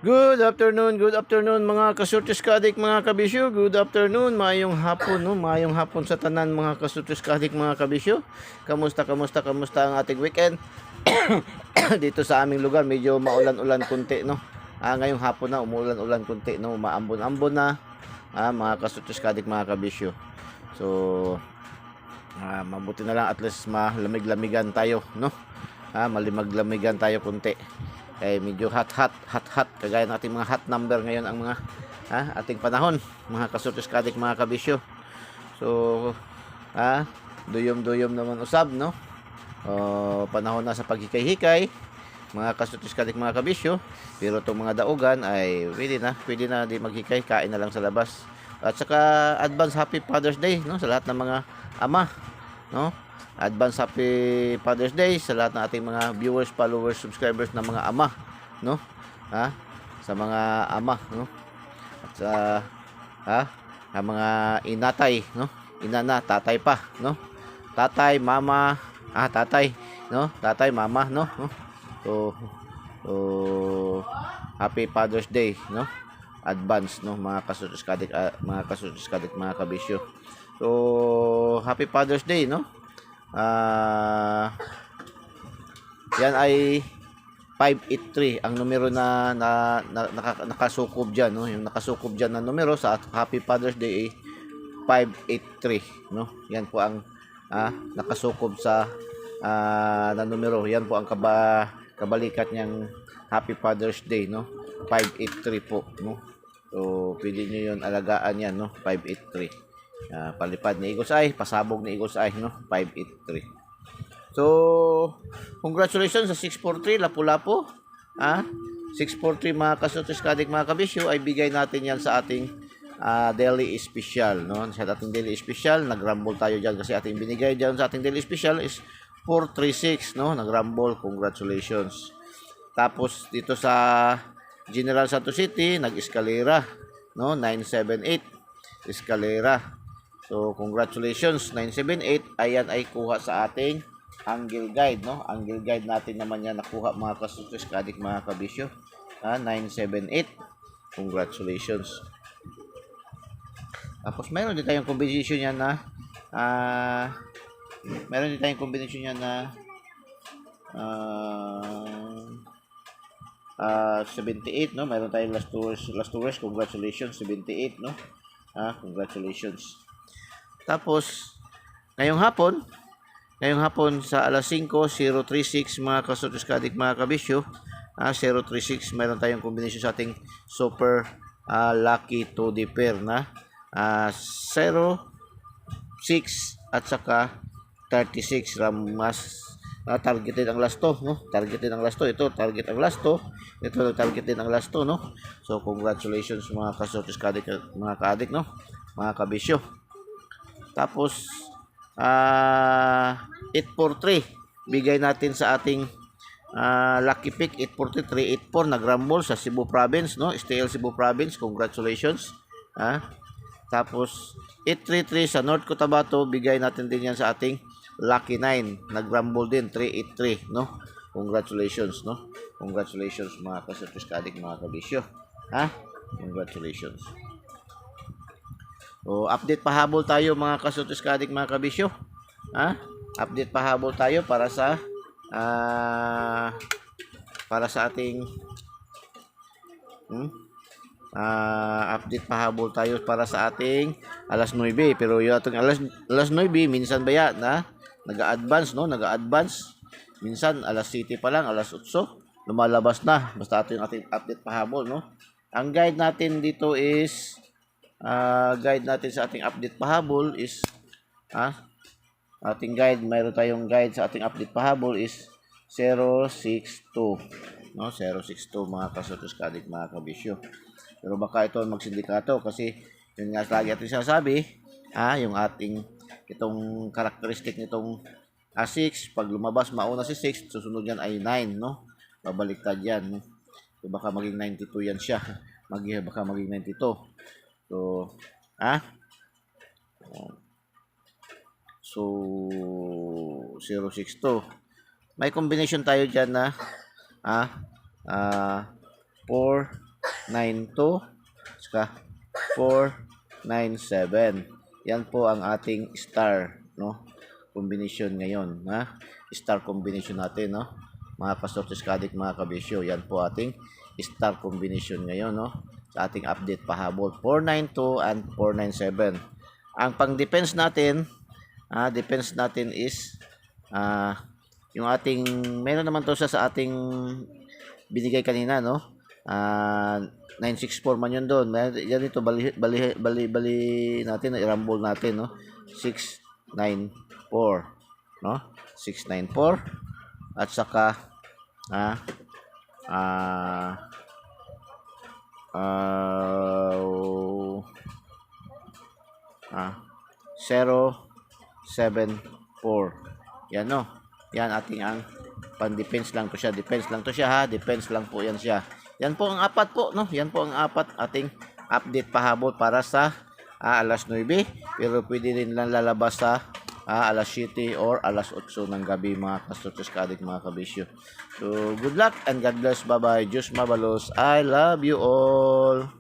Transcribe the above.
Good afternoon mga kasurtis kadik, mga kabisyo. Good afternoon, maayong hapon, no? Maayong hapon sa tanan mga kasurtis kadik, mga kabisyo. Kamusta ang ating weekend? Dito sa aming lugar, medyo maulan-ulan kunti, no? Ngayong hapon na, umuulan-ulan kunti, no? Maambon-ambon na, mga kasurtis kadik, mga kabisyo. So, mabuti na lang, at least malamig-lamigan tayo, no? Malimag-lamigan tayo kunti. Medyo hot kagaya ng ating mga hot number ngayon ang mga ating panahon, mga kasurtis kadik, mga kabisyo. So duyom naman usab, no? Panahon na sa paghikay-hikay, mga kasurtis kadik, mga kabisyo. Pero itong mga daugan ay pwede na di maghikay, kain na lang sa labas. At saka advance happy Father's Day, no, sa lahat ng mga ama, no? Advance happy Father's Day sa lahat ng ating mga viewers, followers, subscribers na mga ama, no? Sa mga ama, no? At sa mga inatay, no? Inana, tatay pa, no? Tatay, mama, tatay, no? Tatay, mama, no? So happy Father's Day, no? Advance, no, mga kasurtis kadik, mga kabisyo. So happy Father's Day, no? Yan ay 583 ang numero na nakasukob dyan, no? Yung nakasukob dyan na numero sa Happy Father's Day ay 583, no? Yan po ang nakasukob sa na numero. Yan po ang kabalikat niyang Happy Father's Day, no? 583 po, no? So pwede nyo yun alagaan yan, no? 583. Palipad ni Igos Ay, pasabog ni Igos Ay, no? 583. So, congratulations sa 643 Lapu-Lapu. 643 mga kasurtis kadik, mga kabisyo, ay bigay natin yan sa ating daily special, no? Sa ating daily special, nag-rumble tayo dyan kasi ating binigay dyan sa ating daily special is 436, no? Nag-rumble, congratulations. Tapos dito sa General Santos City, nag-escalera, no? 978 escalera. So, congratulations, 978. Ayan ay kuha sa ating angle guide, no? Angle guide natin naman yan nakuha, mga kasurtis kadik, mga kabisyo. 978. Congratulations. Tapos, mayroon din tayong combination yan na 78, no? Mayroon tayong last tours. Congratulations, 78, no? Congratulations. Tapos, ngayong hapon sa alas 5:036 mga kasurtis kadik, mga kabisyo, 036, mayroon tayong combination sa ating super lucky 2D pair na 0, 6 at saka 36. Mas targeted ang last to, no? Targeted ang last to. Ito, target ang last to. Ito, targeted ang last to, no? So, congratulations mga kasurtis kadik, mga kaadik, no? Mga kabisyo. Tapos 843 bigay natin sa ating lucky pick. 843 nag-rumble sa Cebu Province, no? STL Cebu Province, congratulations. Tapos 833 sa North Cotabato, bigay natin din yan sa ating lucky 9, nag-rumble din 383, no? Congratulations, no? Congratulations mga kasurtis kadik, mga kabisyo. Congratulations. O, update pahabol tayo mga kasurtis kadik, mga kabisyo. Update pahabol tayo para sa ating update pahabol tayo para sa ating alas 9. Pero yung ating alas 9 minsan ba yan, nag-a-advance, no? Nag-a-advance. Minsan alas 7 pa lang, alas 8 lumalabas na. Basta ito yung ating update pahabol, no? Ang guide natin dito is guide natin sa ating update pahabol is ating guide, mayroon tayong guide sa ating update pahabol is 062, no? 062 mga kasurtis kadik, mga kabisyo. Pero baka ito magsindikato kasi yun nga lagi ating sinasabi, yung ating itong karakteristik nitong 6, pag lumabas mauna si 6, susunod yan ay 9, no? Babaliktad yan, no? So baka maging 92 yan siya. Baka maging 92. So, so 062. May combination tayo dyan na 492 saka 497. Yan po ang ating star, no? Combination ngayon, ha? Star combination natin, no? Mga kasortes kadik, mga kabisyo. Yan po ating star combination ngayon, no? Sa ating update pahabol. 492 and 497. Ang pang-defense natin, defense natin is yung ating, meron naman to sa ating binigay kanina, no? 964 man yun doon. Yan ito, bali natin, i-rumble natin, no? 694, no? 694 at saka 074. Yan, no? Yan ating ang pan-defense lang to siya. Defense lang to siya, ha. Defense lang po yan siya. Yan po ang apat po, no? Yan po ang apat ating update pahabol para sa alas 9. Pero pwede rin lang lalabas sa alas 7 or alas 8 ng gabi, mga kasortes kadik, mga kabisyo. So, good luck and God bless. Bye-bye. Diyos mabalos. I love you all.